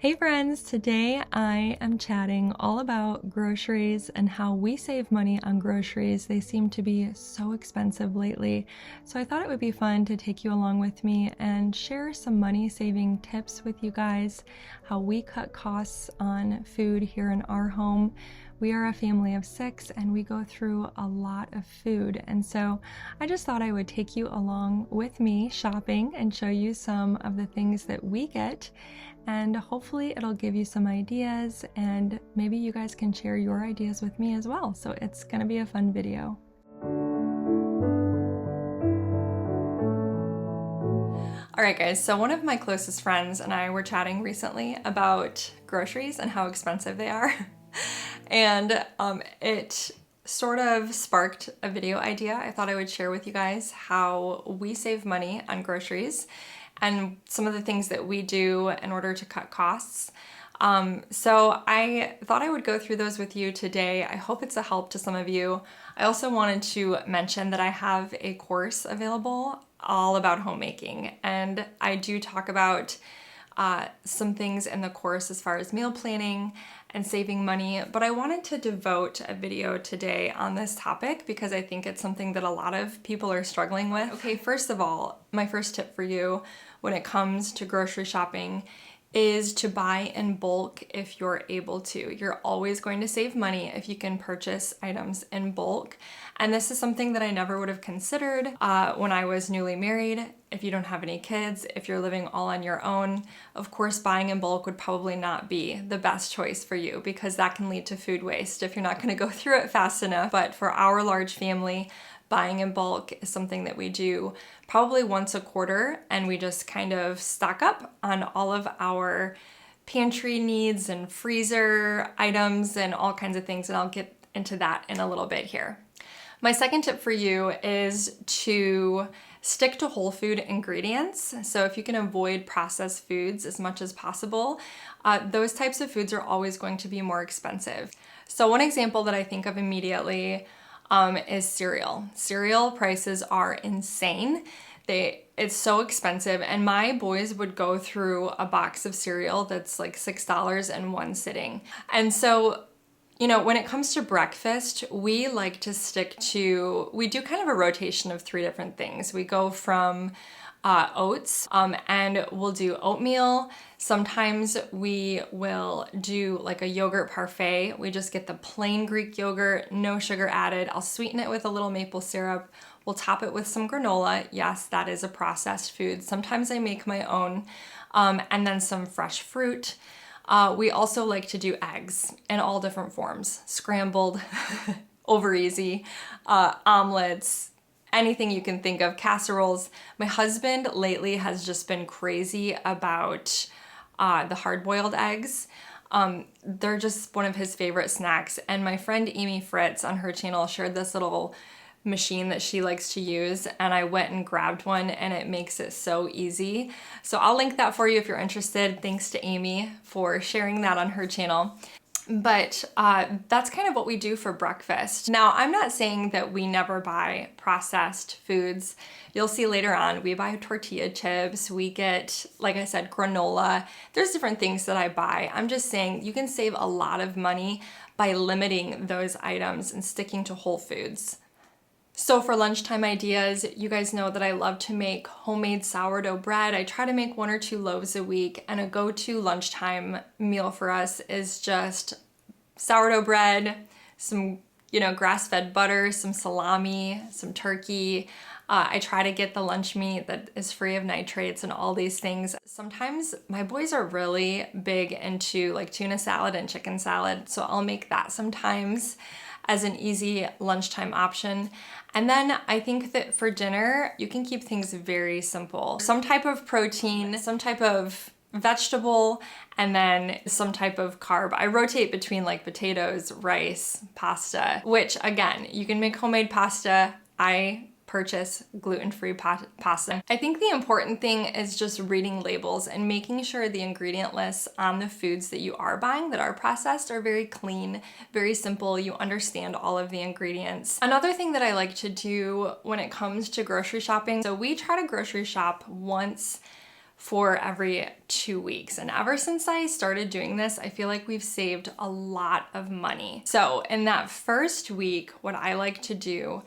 Hey friends, today I am chatting all about groceries and how we save money on groceries. They seem to be so expensive lately, so I thought it would be fun to take you along with me and share some money saving tips with you guys, how we cut costs on food here in our home. We are a family of 6 and we go through a lot of food, and so I just thought I would take you along with me shopping and show you some of the things that we get, and hopefully it'll give you some ideas and maybe you guys can share your ideas with me as well. So it's gonna be a fun video. Alright guys, so one of my closest friends and I were chatting recently about groceries and how expensive they are. And it sort of sparked a video idea. I thought I would share with you guys how we save money on groceries and some of the things that we do in order to cut costs. So I thought I would go through those with you today. I hope it's a help to some of you. I also wanted to mention that I have a course available all about homemaking, and I do talk about some things in the course as far as meal planning and saving money, but I wanted to devote a video today on this topic because I think it's something that a lot of people are struggling with. Okay, first of all, my first tip for you when it comes to grocery shopping is to buy in bulk if you're able to. You're always going to save money if you can purchase items in bulk. And this is something that I never would have considered when I was newly married. If you don't have any kids, if you're living all on your own, of course buying in bulk would probably not be the best choice for you because that can lead to food waste if you're not gonna go through it fast enough. But for our large family, buying in bulk is something that we do probably once a quarter, and we just kind of stock up on all of our pantry needs and freezer items and all kinds of things, and I'll get into that in a little bit here. My second tip for you is to stick to whole food ingredients. So if you can avoid processed foods as much as possible, those types of foods are always going to be more expensive. So one example that I think of immediately is cereal. Cereal prices are insane. It's so expensive, and my boys would go through a box of cereal that's like $6 in one sitting. And so, you know, when it comes to breakfast, we like to we do kind of a rotation of 3 different things. We go from oats, and we'll do oatmeal. Sometimes we will do like a yogurt parfait. We just get the plain Greek yogurt, no sugar added. I'll sweeten it with a little maple syrup. We'll top it with some granola. Yes, that is a processed food. Sometimes I make my own, and then some fresh fruit. We also like to do eggs in all different forms. Scrambled, over easy, omelets, anything you can think of, casseroles. My husband lately has just been crazy about the hard-boiled eggs. They're just one of his favorite snacks. And my friend Amy Fritz on her channel shared this little machine that she likes to use, and I went and grabbed one, and it makes it so easy. So I'll link that for you if you're interested. Thanks to Amy for sharing that on her channel. But that's kind of what we do for breakfast. Now, I'm not saying that we never buy processed foods. You'll see later on, we buy tortilla chips, we get, like I said, granola. There's different things that I buy. I'm just saying you can save a lot of money by limiting those items and sticking to whole foods. So for lunchtime ideas, you guys know that I love to make homemade sourdough bread. I try to make 1 or 2 loaves a week, and a go-to lunchtime meal for us is just sourdough bread, some, grass-fed butter, some salami, some turkey. I try to get the lunch meat that is free of nitrates and all these things. Sometimes my boys are really big into like tuna salad and chicken salad, so I'll make that sometimes as an easy lunchtime option. And then I think that for dinner, you can keep things very simple. Some type of protein, some type of vegetable, and then some type of carb. I rotate between like potatoes, rice, pasta, which again, you can make homemade pasta. I purchase gluten-free pasta. I think the important thing is just reading labels and making sure the ingredient lists on the foods that you are buying that are processed are very clean, very simple. You understand all of the ingredients. Another thing that I like to do when it comes to grocery shopping, so we try to grocery shop once for every 2 weeks. And ever since I started doing this, I feel like we've saved a lot of money. So in that first week, what I like to do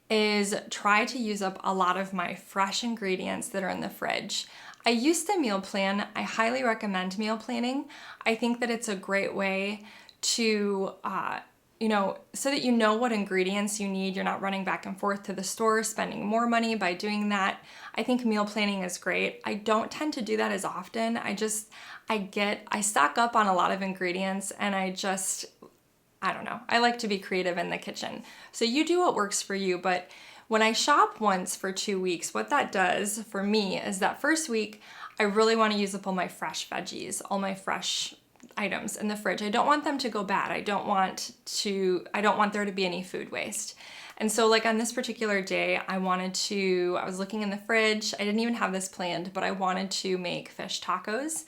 is try to use up a lot of my fresh ingredients that are in the fridge. I used to meal plan. I highly recommend meal planning. I think that it's a great way to, so that you know what ingredients you need. You're not running back and forth to the store, spending more money by doing that. I think meal planning is great. I don't tend to do that as often. I stock up on a lot of ingredients and I don't know. I like to be creative in the kitchen. So you do what works for you, but when I shop once for 2 weeks, what that does for me is that first week, I really want to use up all my fresh veggies, all my fresh items in the fridge. I don't want them to go bad. I don't want there to be any food waste. And so like on this particular day, I was looking in the fridge. I didn't even have this planned, but I wanted to make fish tacos.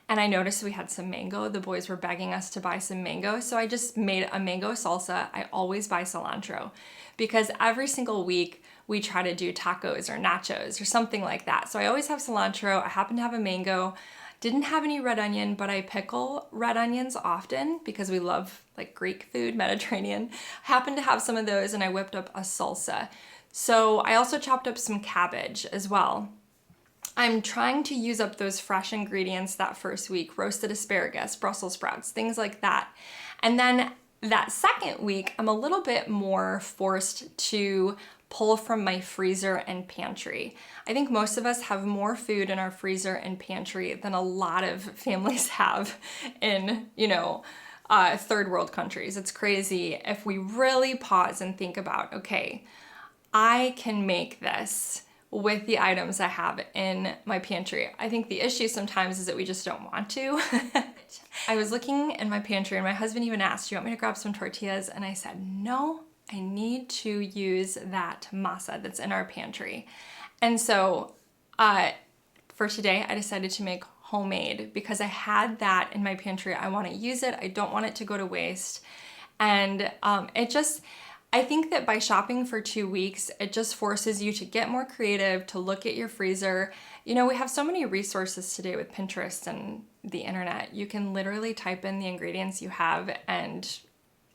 And I noticed we had some mango. The boys were begging us to buy some mango. So I just made a mango salsa. I always buy cilantro because every single week we try to do tacos or nachos or something like that. So I always have cilantro. I happen to have a mango. Didn't have any red onion, but I pickle red onions often because we love like Greek food, Mediterranean. I happened to have some of those and I whipped up a salsa. So I also chopped up some cabbage as well. I'm trying to use up those fresh ingredients that first week, roasted asparagus, Brussels sprouts, things like that. And then that second week, I'm a little bit more forced to pull from my freezer and pantry. I think most of us have more food in our freezer and pantry than a lot of families have in, third world countries. It's crazy if we really pause and think about, okay, I can make this with the items I have in my pantry. I think the issue sometimes is that we just don't want to. I was looking in my pantry and my husband even asked, do you want me to grab some tortillas? And I said, no, I need to use that masa that's in our pantry. And so for today, I decided to make homemade because I had that in my pantry. I want to use it. I don't want it to go to waste. And I think that by shopping for 2 weeks, it just forces you to get more creative, to look at your freezer. We have so many resources today with Pinterest and the internet. You can literally type in the ingredients you have and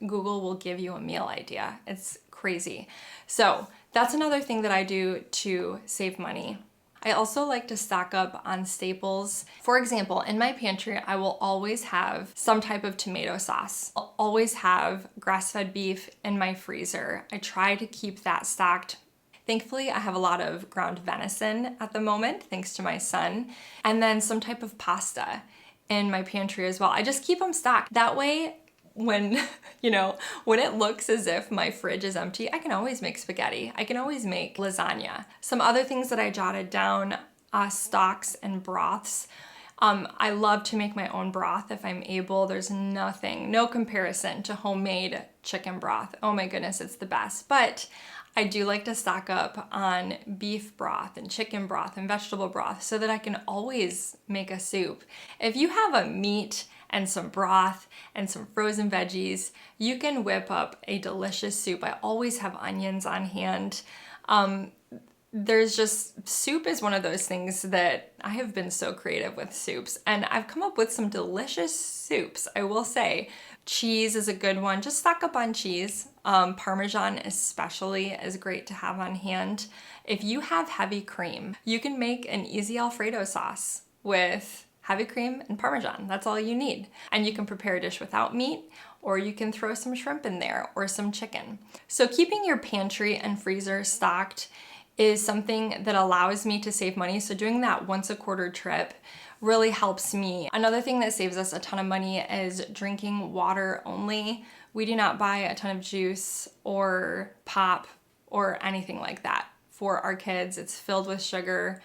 Google will give you a meal idea. It's crazy. So that's another thing that I do to save money. I also like to stock up on staples. For example, in my pantry, I will always have some type of tomato sauce. I'll always have grass-fed beef in my freezer. I try to keep that stocked. Thankfully, I have a lot of ground venison at the moment, thanks to my son, and then some type of pasta in my pantry as well. I just keep them stocked. That way, when it looks as if my fridge is empty, I can always make spaghetti. I can always make lasagna. Some other things that I jotted down, stocks and broths. I love to make my own broth if I'm able. There's no comparison to homemade chicken broth. Oh my goodness, it's the best. But I do like to stock up on beef broth and chicken broth and vegetable broth so that I can always make a soup. If you have a meat and some broth and some frozen veggies, you can whip up a delicious soup. I always have onions on hand. Soup is one of those things that I have been so creative with soups, and I've come up with some delicious soups, I will say. Cheese is a good one. Just stock up on cheese. Parmesan especially is great to have on hand. If you have heavy cream, you can make an easy Alfredo sauce with heavy cream and Parmesan. That's all you need. And you can prepare a dish without meat, or you can throw some shrimp in there or some chicken. So keeping your pantry and freezer stocked is something that allows me to save money. So doing that once a quarter trip really helps me. Another thing that saves us a ton of money is drinking water only. We do not buy a ton of juice or pop or anything like that for our kids. It's filled with sugar.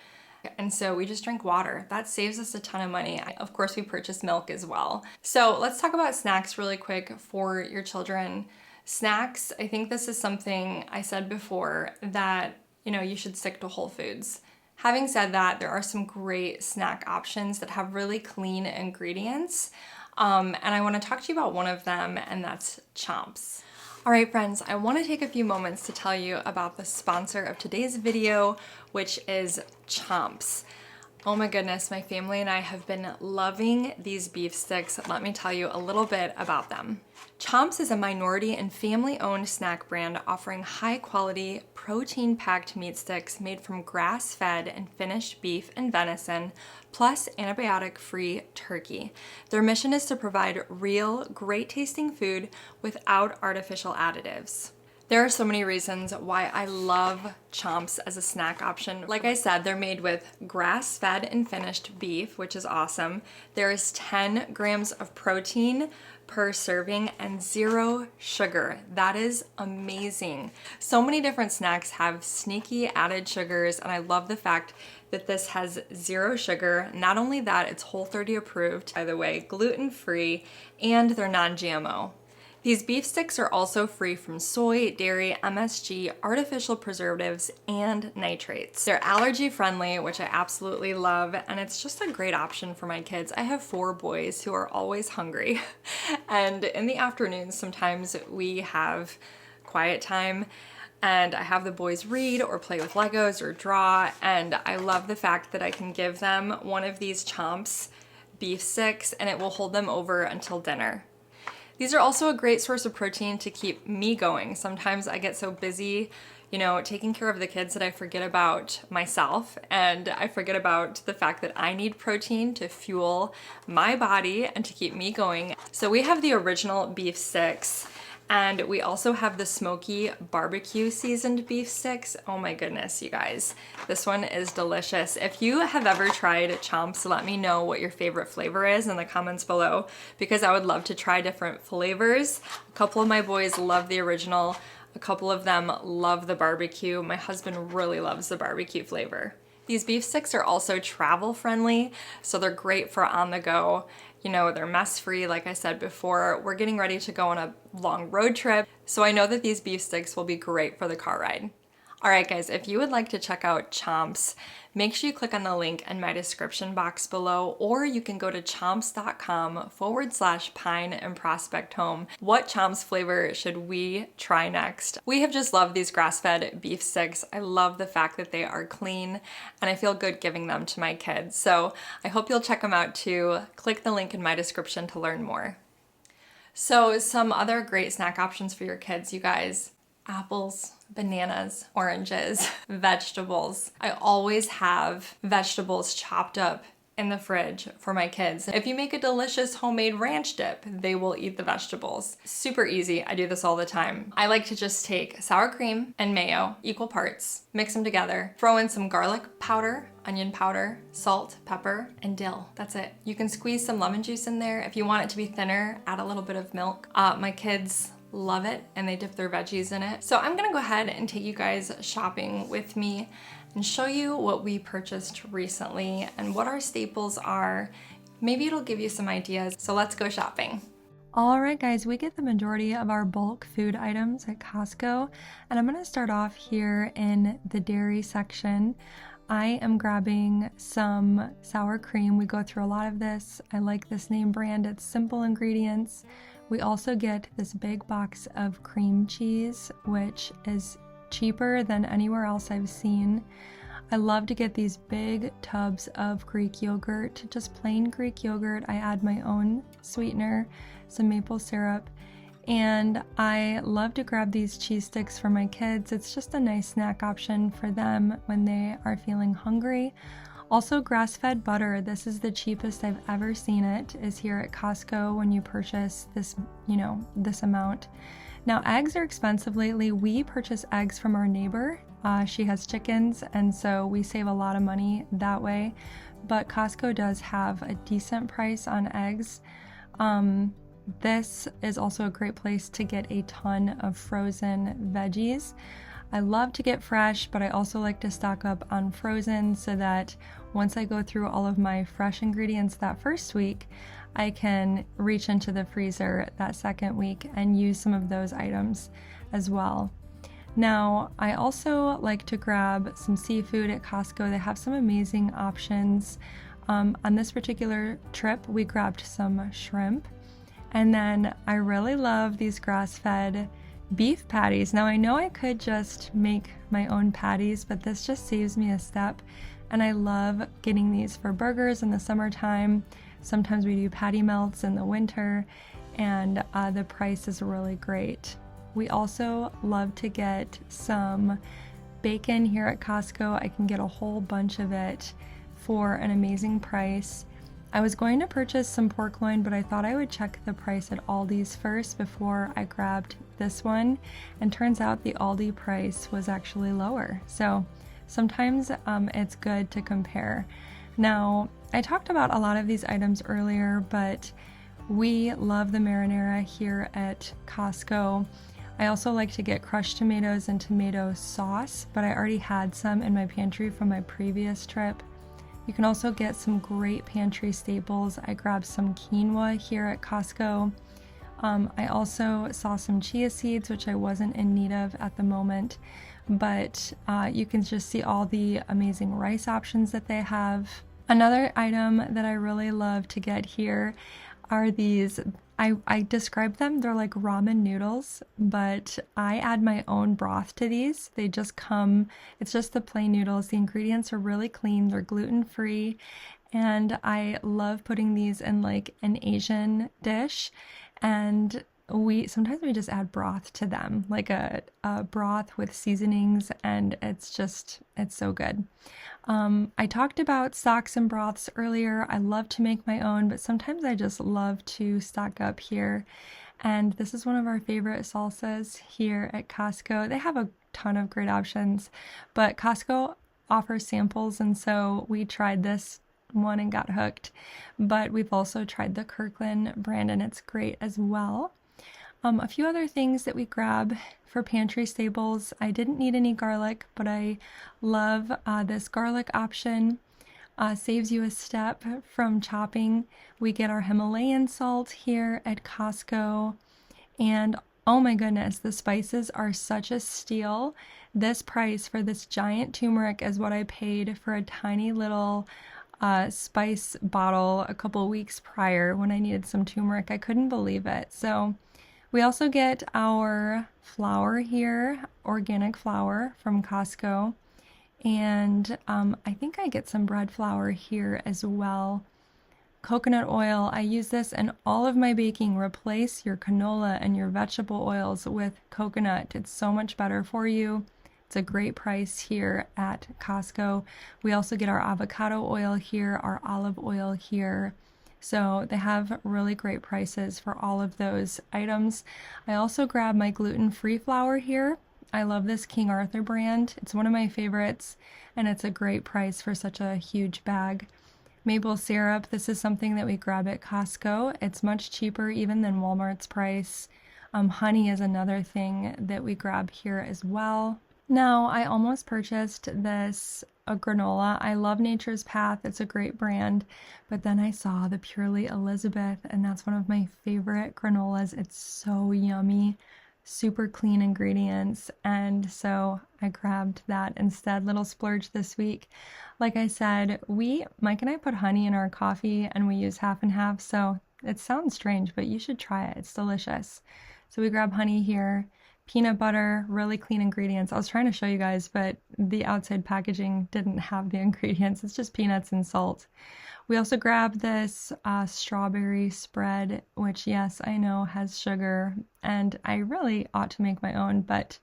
And so we just drink water. That saves us a ton of money. Of course, we purchase milk as well. So let's talk about snacks really quick for your children. Snacks, I think this is something I said before that, you should stick to whole foods. Having said that, there are some great snack options that have really clean ingredients. And I want to talk to you about one of them, and that's Chomps. All right, friends, I want to take a few moments to tell you about the sponsor of today's video, which is Chomps. Oh my goodness, my family and I have been loving these beef sticks. Let me tell you a little bit about them. Chomps is a minority and family-owned snack brand offering high-quality, protein-packed meat sticks made from grass-fed and finished beef and venison, plus antibiotic-free turkey. Their mission is to provide real, great-tasting food without artificial additives. There are so many reasons why I love Chomps as a snack option. Like I said, they're made with grass-fed and finished beef, which is awesome. There is 10 grams of protein per serving and 0 sugar. That is amazing. So many different snacks have sneaky added sugars, and I love the fact that this has 0 sugar. Not only that, it's Whole30 approved, by the way, gluten-free, and they're non-GMO. These beef sticks are also free from soy, dairy, MSG, artificial preservatives, and nitrates. They're allergy friendly, which I absolutely love, and it's just a great option for my kids. I have 4 boys who are always hungry, and in the afternoons, sometimes we have quiet time, and I have the boys read or play with Legos or draw, and I love the fact that I can give them one of these Chomps beef sticks, and it will hold them over until dinner. These are also a great source of protein to keep me going. Sometimes I get so busy, taking care of the kids that I forget about myself, and I forget about the fact that I need protein to fuel my body and to keep me going. So we have the original beef sticks, and we also have the smoky barbecue seasoned beef sticks. Oh my goodness, you guys. This one is delicious. If you have ever tried Chomps, let me know what your favorite flavor is in the comments below, because I would love to try different flavors. A couple of my boys love the original. A couple of them love the barbecue. My husband really loves the barbecue flavor. These beef sticks are also travel friendly, so they're great for on the go. They're mess free, like I said before. We're getting ready to go on a long road trip, so I know that these beef sticks will be great for the car ride. All right, guys, if you would like to check out Chomps, make sure you click on the link in my description box below, or you can go to chomps.com/Pine and Prospect Home. What Chomps flavor should we try next? We have just loved these grass-fed beef sticks. I love the fact that they are clean, and I feel good giving them to my kids. So I hope you'll check them out too. Click the link in my description to learn more. So some other great snack options for your kids, you guys. Apples, bananas, oranges, vegetables. I always have vegetables chopped up in the fridge for my kids. If you make a delicious homemade ranch dip, they will eat the vegetables. Super easy. I do this all the time. I like to just take sour cream and mayo, equal parts, mix them together, throw in some garlic powder, onion powder, salt, pepper, and dill. That's it. You can squeeze some lemon juice in there. If you want it to be thinner, add a little bit of milk. My kids love it, and they dip their veggies in it. So I'm gonna go ahead and take you guys shopping with me and show you what we purchased recently and what our staples are. Maybe it'll give you some ideas. So let's go shopping. All right, guys, we get the majority of our bulk food items at Costco, and I'm gonna start off here in the dairy section. I am grabbing some sour cream. We go through a lot of this. I like this name brand. It's simple ingredients. We also get this big box of cream cheese, which is cheaper than anywhere else I've seen. I love to get these big tubs of Greek yogurt, just plain Greek yogurt. I add my own sweetener, some maple syrup, and I love to grab these cheese sticks for my kids. It's just a nice snack option for them when they are feeling hungry. Also, grass-fed butter. This is the cheapest I've ever seen it, is here at Costco when you purchase this, this amount. Now, eggs are expensive lately. We purchase eggs from our neighbor. She has chickens, and so we save a lot of money that way. But Costco does have a decent price on eggs. This is also a great place to get a ton of frozen veggies. I love to get fresh, but I also like to stock up on frozen so that once I go through all of my fresh ingredients that first week, I can reach into the freezer that second week and use some of those items as well. Now, I also like to grab some seafood at Costco. They have some amazing options. On this particular trip, we grabbed some shrimp, and then I really love these grass-fed beef patties. Now, I know I could just make my own patties, but this just saves me a step and I love getting these for burgers in the summertime. Sometimes we do patty melts in the winter, and the price is really great. We also love to get some bacon here at Costco. I can get a whole bunch of it for an amazing price. I was going to purchase some pork loin, but I thought I would check the price at Aldi's first before I grabbed this one, and turns out the Aldi price was actually lower. So sometimes it's good to compare. Now, I talked about a lot of these items earlier, but we love the marinara here at Costco. I also like to get crushed tomatoes and tomato sauce, but I already had some in my pantry from my previous trip. You can also get some great pantry staples. I grabbed some quinoa here at Costco. I also saw some chia seeds, which I wasn't in need of at the moment, but you can just see all the amazing rice options that they have. Another item that I really love to get here are these, I describe them, they're like ramen noodles, but I add my own broth to these. They just come, it's just the plain noodles. The ingredients are really clean, they're gluten-free, and I love putting these in like an Asian dish, and sometimes we just add broth to them, like a broth with seasonings, and it's so good. I talked about stocks and broths earlier. I love to make my own, but sometimes I just love to stock up here. And this is one of our favorite salsas here at Costco. They have a ton of great options, but Costco offers samples, and so we tried this one and got hooked. But we've also tried the Kirkland brand, and it's great as well. A few other things that we grab for pantry staples. I didn't need any garlic, but I love this garlic option. Saves you a step from chopping. We get our Himalayan salt here at Costco, and oh my goodness, the spices are such a steal. This price for this giant turmeric is what I paid for a tiny little spice bottle a couple weeks prior when I needed some turmeric. I couldn't believe it. So we also get our flour here, organic flour from Costco, and I think I get some bread flour here as well. Coconut oil, I use this in all of my baking. Replace your canola and your vegetable oils with coconut. It's so much better for you. It's a great price here at Costco. We also get our avocado oil here, our olive oil here. So they have really great prices for all of those items. I also grab my gluten-free flour here. I love this King Arthur brand. It's one of my favorites, and it's a great price for such a huge bag. Maple syrup, this is something that we grab at Costco. It's much cheaper even than Walmart's price. Honey is another thing that we grab here as well. Now, I almost purchased this a granola. I love Nature's Path. It's a great brand. But then I saw the Purely Elizabeth, and that's one of my favorite granolas. It's so yummy, super clean ingredients. And so I grabbed that instead. Little splurge this week. Like I said, Mike and I put honey in our coffee, and we use half and half. So it sounds strange, but you should try it. It's delicious. So we grab honey here. Peanut butter, really clean ingredients. I was trying to show you guys, but the outside packaging didn't have the ingredients. It's just peanuts and salt. We also grabbed this strawberry spread, which, yes, I know has sugar, and I really ought to make my own, but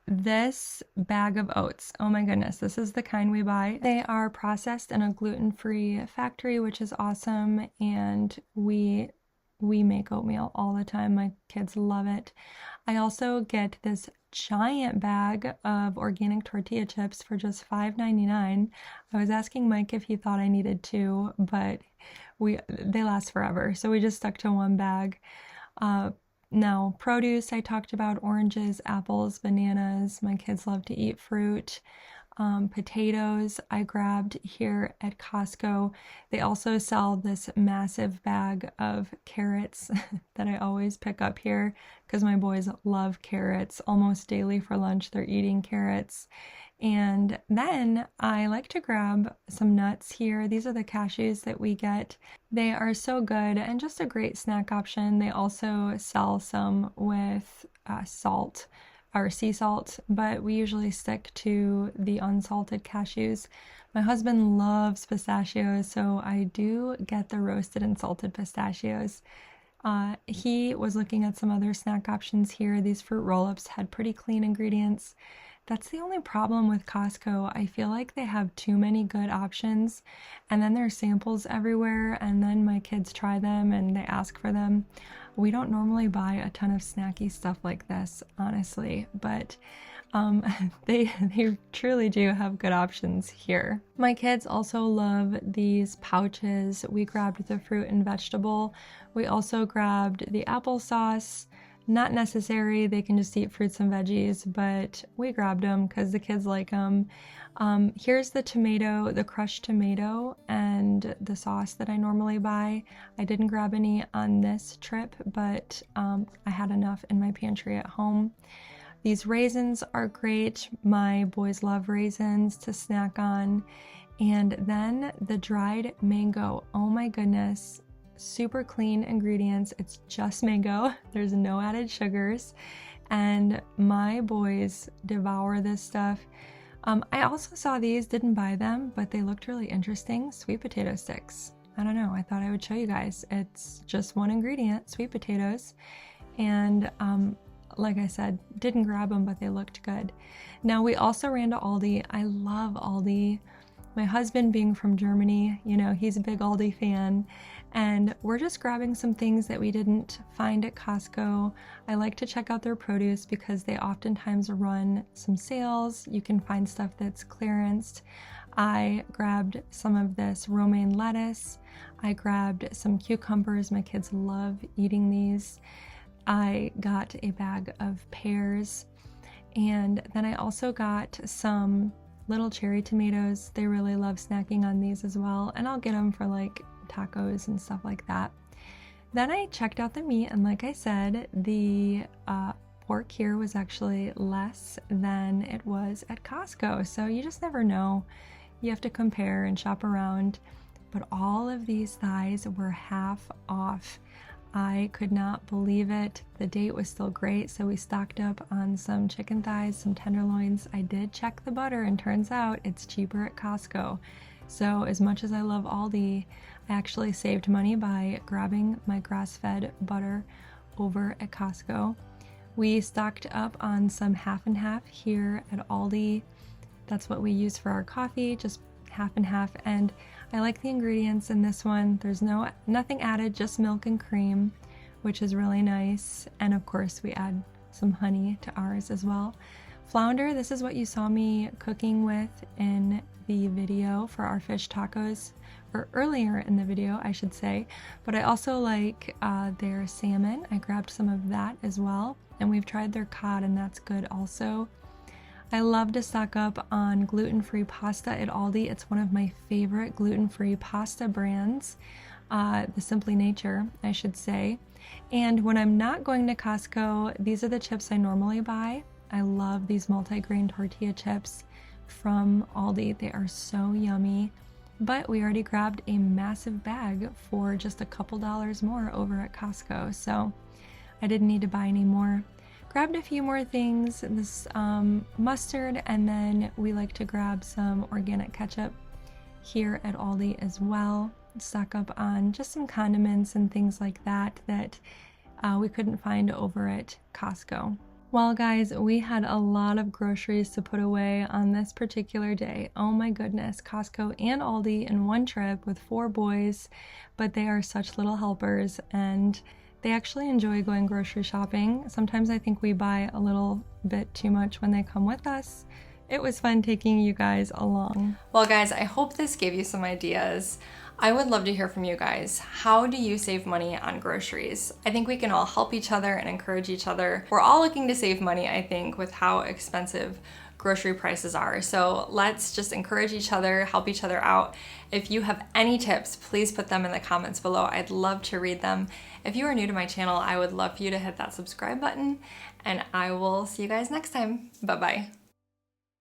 this bag of oats, oh my goodness, this is the kind we buy. They are processed in a gluten-free factory, which is awesome, and we make oatmeal all the time. My kids love it. I also get this giant bag of organic tortilla chips for just $5.99. I was asking Mike if he thought I needed two, but they last forever, so we just stuck to one bag. Now, produce, I talked about oranges, apples, bananas. My kids love to eat fruit. Potatoes I grabbed here at Costco. They also sell this massive bag of carrots that I always pick up here because my boys love carrots. Almost daily for lunch they're eating carrots. And then I like to grab some nuts here. These are the cashews that we get. They are so good and just a great snack option. They also sell some with salt our sea salt, but we usually stick to the unsalted cashews. My husband loves pistachios, so I do get the roasted and salted pistachios. He was looking at some other snack options here. These fruit roll-ups had pretty clean ingredients. That's the only problem with Costco. I feel like they have too many good options, and then there's samples everywhere, and then my kids try them and they ask for them. We don't normally buy a ton of snacky stuff like this, honestly, but they truly do have good options here. My kids also love these pouches. We grabbed the fruit and vegetable. We also grabbed the applesauce. Not necessary, they can just eat fruits and veggies, but we grabbed them because the kids like them. Here's the tomato, the crushed tomato, and the sauce that I normally buy. I didn't grab any on this trip, but I had enough in my pantry at home. These raisins are great. My boys love raisins to snack on. And then the dried mango. Oh my goodness. Super clean ingredients. It's just mango. There's no added sugars. And my boys devour this stuff. I also saw these, didn't buy them, but they looked really interesting. Sweet potato sticks. I don't know. I thought I would show you guys. It's just one ingredient, sweet potatoes. And like I said, didn't grab them, but they looked good. Now we also ran to Aldi. I love Aldi. My husband being from Germany, you know, he's a big Aldi fan, and we're just grabbing some things that we didn't find at Costco. I like to check out their produce because they oftentimes run some sales. You can find stuff that's clearanced. I grabbed some of this romaine lettuce. I grabbed some cucumbers. My kids love eating these. I got a bag of pears, and then I also got some little cherry tomatoes. They really love snacking on these as well, and I'll get them for like tacos and stuff like that. Then I checked out the meat, and like I said, the pork here was actually less than it was at Costco, so you just never know. You have to compare and shop around, but all of these thighs were half off. I could not believe it. The date was still great, so we stocked up on some chicken thighs, some tenderloins. I did check the butter, and turns out it's cheaper at Costco. So as much as I love Aldi, I actually saved money by grabbing my grass-fed butter over at Costco. We stocked up on some half and half here at Aldi. That's what we use for our coffee, just half and half, and I like the ingredients in this one. There's nothing added, just milk and cream, which is really nice. And of course we add some honey to ours as well. Flounder, this is what you saw me cooking with in the video for our fish tacos, or earlier in the video, I should say. But I also like their salmon. I grabbed some of that as well. And we've tried their cod, and that's good also. I love to stock up on gluten-free pasta at Aldi. It's one of my favorite gluten-free pasta brands, the Simply Nature, I should say. And when I'm not going to Costco, these are the chips I normally buy. I love these multi-grain tortilla chips from Aldi. They are so yummy. But we already grabbed a massive bag for just a couple dollars more over at Costco, so I didn't need to buy any more. Grabbed a few more things, this mustard, and then we like to grab some organic ketchup here at Aldi as well. Stock up on just some condiments and things like that we couldn't find over at Costco. Well guys, we had a lot of groceries to put away on this particular day. Oh my goodness, Costco and Aldi in one trip with 4 boys, but they are such little helpers, and they actually enjoy going grocery shopping. Sometimes I think we buy a little bit too much when they come with us. It was fun taking you guys along. Well guys, I hope this gave you some ideas. I would love to hear from you guys. How do you save money on groceries? I think we can all help each other and encourage each other. We're all looking to save money, I think, with how expensive grocery prices are. So let's just encourage each other, help each other out. If you have any tips, please put them in the comments below. I'd love to read them. If you are new to my channel, I would love for you to hit that subscribe button, and I will see you guys next time. Bye-bye.